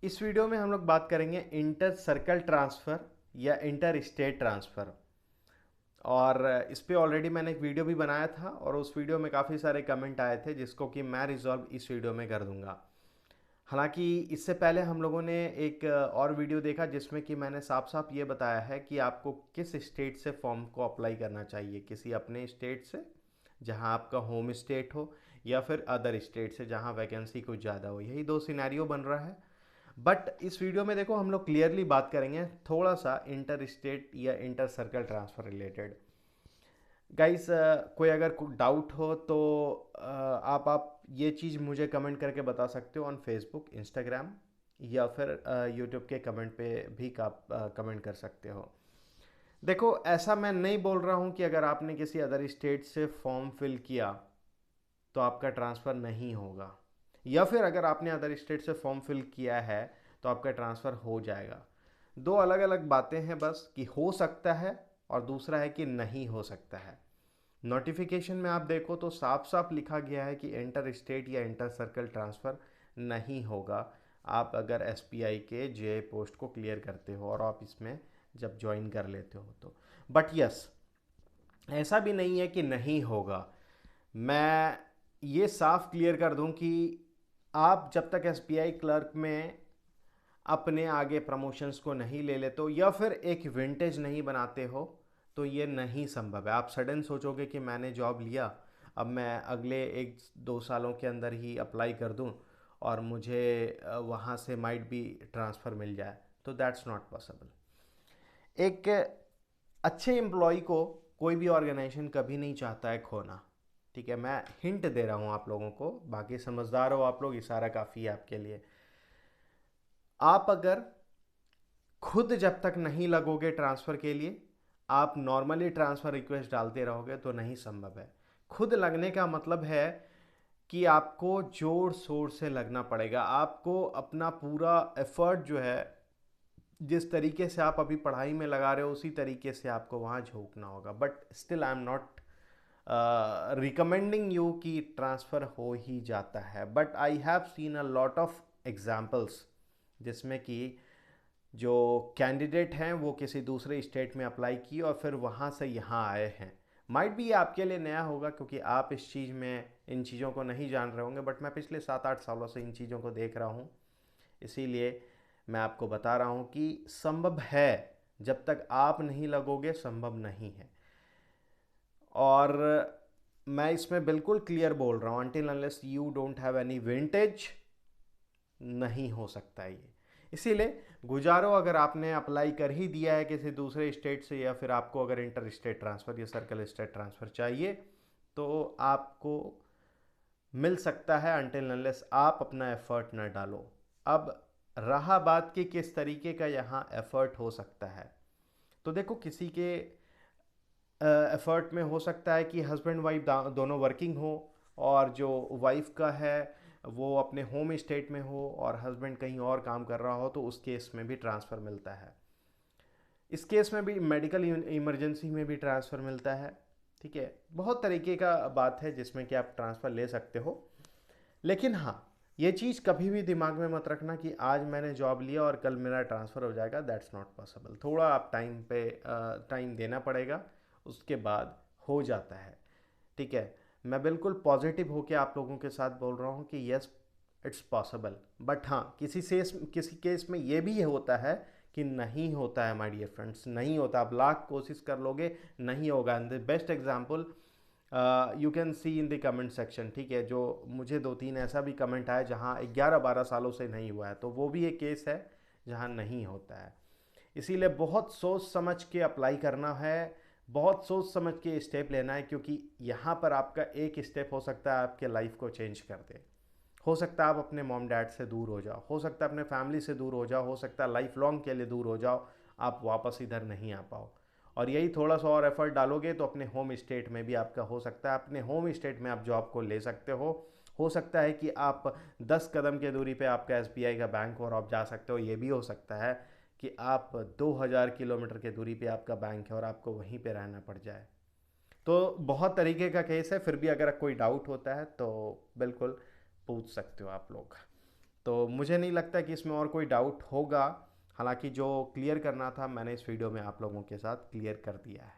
इस वीडियो में हम लोग बात करेंगे इंटर सर्कल ट्रांसफ़र या इंटर स्टेट ट्रांसफ़र। और इस पे ऑलरेडी मैंने एक वीडियो भी बनाया था और उस वीडियो में काफ़ी सारे कमेंट आए थे जिसको कि मैं रिजॉल्व इस वीडियो में कर दूंगा। हालांकि इससे पहले हम लोगों ने एक और वीडियो देखा जिसमें कि मैंने साफ साफ ये बताया है कि आपको किस स्टेट से फॉर्म को अप्लाई करना चाहिए, किसी अपने स्टेट से जहां आपका होम स्टेट हो या फिर अदर स्टेट से जहां वैकेंसी कुछ ज़्यादा हो। यही दो सिनेरियो बन रहा है। बट इस वीडियो में देखो हम लोग क्लियरली बात करेंगे थोड़ा सा इंटर स्टेट या inter circle transfer related. Guys, कोई अगर डाउट हो तो आप ये चीज़ मुझे कमेंट करके बता सकते हो ऑन फेसबुक, इंस्टाग्राम या फिर यूट्यूब के कमेंट पे भी आप कमेंट कर सकते हो। देखो, ऐसा मैं नहीं बोल रहा हूँ कि अगर आपने किसी अदर स्टेट से फॉर्म फिल किया तो आपका ट्रांसफ़र नहीं होगा, या फिर अगर आपने अदर स्टेट से फॉर्म फिल किया है तो आपका ट्रांसफ़र हो जाएगा। दो अलग अलग बातें हैं बस, कि हो सकता है और दूसरा है कि नहीं हो सकता है। नोटिफिकेशन में आप देखो तो साफ साफ लिखा गया है कि इंटर स्टेट या इंटर सर्कल ट्रांसफ़र नहीं होगा आप अगर एसपीआई के जे पोस्ट को क्लियर करते हो और आप इसमें जब ज्वाइन कर लेते हो तो। बट यस, ऐसा भी नहीं है कि नहीं होगा। मैं ये साफ क्लियर कर दूं कि आप जब तक एसबीआई क्लर्क में अपने आगे प्रमोशंस को नहीं ले लेते हो या फिर एक विंटेज नहीं बनाते हो तो ये नहीं संभव है। आप सडन सोचोगे कि मैंने जॉब लिया, अब मैं अगले 1-2 सालों के अंदर ही अप्लाई कर दूं और मुझे वहाँ से माइट भी ट्रांसफ़र मिल जाए, तो दैट्स नॉट पॉसिबल। एक अच्छे एम्प्लॉय को कोई भी ऑर्गेनाइजेशन कभी नहीं चाहता है खोना। ठीक है, मैं हिंट दे रहा हूँ आप लोगों को, बाकी समझदार हो आप लोग, इशारा काफ़ी है आपके लिए। आप अगर खुद जब तक नहीं लगोगे ट्रांसफ़र के लिए, आप नॉर्मली ट्रांसफ़र रिक्वेस्ट डालते रहोगे तो नहीं संभव है। खुद लगने का मतलब है कि आपको जोर शोर से लगना पड़ेगा, आपको अपना पूरा एफर्ट जो है, जिस तरीके से आप अभी पढ़ाई में लगा रहे हो उसी तरीके से आपको वहाँ झोंकना होगा। But still I am not recommending you कि ट्रांसफ़र हो ही जाता है। But I have seen a lot of examples जिसमें कि जो कैंडिडेट हैं वो किसी दूसरे स्टेट में अप्लाई किए और फिर वहाँ से यहाँ आए हैं। माइट भी ये आपके लिए नया होगा क्योंकि आप इस चीज़ में इन चीज़ों को नहीं जान रहे होंगे, बट मैं पिछले 7-8 सालों से इन चीज़ों को देख रहा हूँ। इसीलिए मैं आपको बता रहा हूँ कि संभव है, जब तक आप नहीं लगोगे संभव नहीं है। और मैं इसमें बिल्कुल क्लियर बोल रहा हूँ, until unless you don't have any vintage नहीं हो सकता ये। इसीलिए गुजारो, अगर आपने अप्लाई कर ही दिया है किसी दूसरे स्टेट से या फिर आपको अगर इंटर स्टेट ट्रांसफ़र या सर्कल स्टेट ट्रांसफ़र चाहिए तो आपको मिल सकता है, अनटिल अनलेस आप अपना एफर्ट न डालो। अब रहा बात कि किस तरीके का यहाँ एफर्ट हो सकता है, तो देखो किसी के एफर्ट में हो सकता है कि हस्बैंड वाइफ दोनों वर्किंग हो और जो वाइफ का है वो अपने होम स्टेट में हो और हस्बैंड कहीं और काम कर रहा हो, तो उस केस में भी ट्रांसफ़र मिलता है। इस केस में भी मेडिकल इमरजेंसी में भी ट्रांसफ़र मिलता है। ठीक है, बहुत तरीके का बात है जिसमें कि आप ट्रांसफ़र ले सकते हो। लेकिन हाँ, ये चीज़ कभी भी दिमाग में मत रखना कि आज मैंने जॉब लिया और कल मेरा ट्रांसफ़र हो जाएगा। That's not possible. थोड़ा आप टाइम देना पड़ेगा, उसके बाद हो जाता है। ठीक है, मैं बिल्कुल पॉजिटिव होकर आप लोगों के साथ बोल रहा हूँ कि यस, इट्स पॉसिबल। बट हाँ, किसी केस में ये भी होता है कि नहीं होता है। माय डियर फ्रेंड्स, नहीं होता। आप लाख कोशिश कर लोगे, नहीं होगा। And the best example you can see in the comment section. ठीक है, जो मुझे 2-3 ऐसा भी कमेंट आया जहाँ 11-12 सालों से नहीं हुआ है, तो वो भी एक केस है जहाँ नहीं होता है। इसीलिए बहुत सोच समझ के अप्लाई करना है, बहुत सोच समझ के स्टेप लेना है, क्योंकि यहाँ पर आपका एक स्टेप हो सकता है आपके लाइफ को चेंज कर दे। हो सकता है आप अपने मॉम डैड से दूर हो जाओ, हो सकता है अपने फैमिली से दूर हो जाओ, हो सकता है लाइफ लॉन्ग के लिए दूर हो जाओ, आप वापस इधर नहीं आ पाओ। और यही थोड़ा सा और एफर्ट डालोगे तो अपने होम स्टेट में भी आपका हो सकता है, अपने होम स्टेट में आप जॉब को ले सकते हो सकता है कि आप 10 कदम के दूरी पे आपका एसबीआई का बैंक हो और आप जा सकते हो। ये भी हो सकता है कि आप 2000 किलोमीटर के दूरी पे आपका बैंक है और आपको वहीं पे रहना पड़ जाए। तो बहुत तरीके का केस है। फिर भी अगर कोई डाउट होता है तो बिल्कुल पूछ सकते हो आप लोग। तो मुझे नहीं लगता कि इसमें और कोई डाउट होगा। हालांकि जो क्लियर करना था मैंने इस वीडियो में आप लोगों के साथ क्लियर कर दिया है।